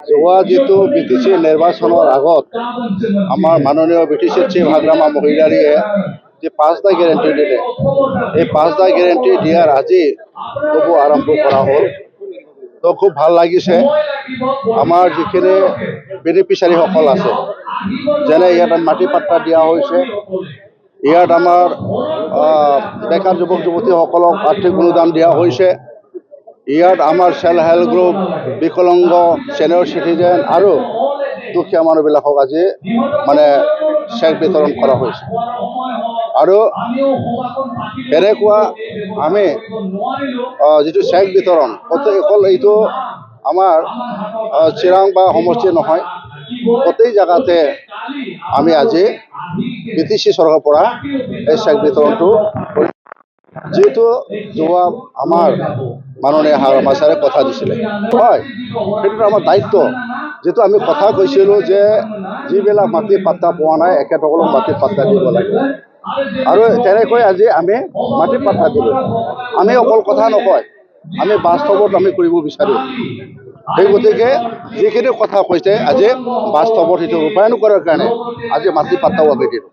যোৱা যিটো বিটিচি নিৰ্বাচনৰ আগত আমাৰ মাননীয় বিটিচিৰ চিফ হাগ্ৰামা মহিলাৰীয়ে যে 5টা গেৰেণ্টি দিলে, এই 5টা গেৰেণ্টি দিয়াৰ আজি ক'ব আৰম্ভ কৰা হ'ল। তো খুব ভাল লাগিছে। আমাৰ যিখিনি বেনিফিচিয়াৰীসকল আছে, যেনে ইয়াত মাটি পাট্টা দিয়া হৈছে, ইয়াত আমাৰ বেকাৰ যুৱক যুৱতীসকলক আৰ্থিক অনুদান দিয়া হৈছে, ইয়াত আমাৰ চেল্ফ হেল্প গ্ৰুপ, বিকলাংগ, ছিনিয়ৰ চিটিজেন আৰু দুখীয়া মানুহবিলাকক আজি মানে চেক বিতৰণ কৰা হৈছে। আৰু এনেকুৱা আমি যিটো চেক বিতৰণ অকল এইটো আমাৰ চিৰাং বা সমষ্টি নহয়, গোটেই জেগাতে আমি আজি বিটিচি চৰকাৰৰ পৰা এই চেক বিতৰণটো কৰি, যিহেতু যোৱা আমাৰ মাননীয় হাগ্ৰামা ছাৰে কথা দিছিলে, হয় সেইটো আমাৰ দায়িত্ব। যিটো আমি কথা কৈছিলোঁ যে যিবিলাক মাটি পাট্টা পোৱা নাই এখেতসকলক মাটি পাট্টা দিব লাগে, আৰু তেনেকৈ আজি আমি মাটি পাট্টা দিলোঁ। আমি অকল কথা নকয়, আমি বাস্তৱত আমি কৰিব বিচাৰোঁ। সেই গতিকে যিখিনি কথা কৈছে আজি বাস্তৱত সেইটো ৰূপায়ণ কৰাৰ কাৰণে আজি মাটি পাট্টাও আমি দিলোঁ।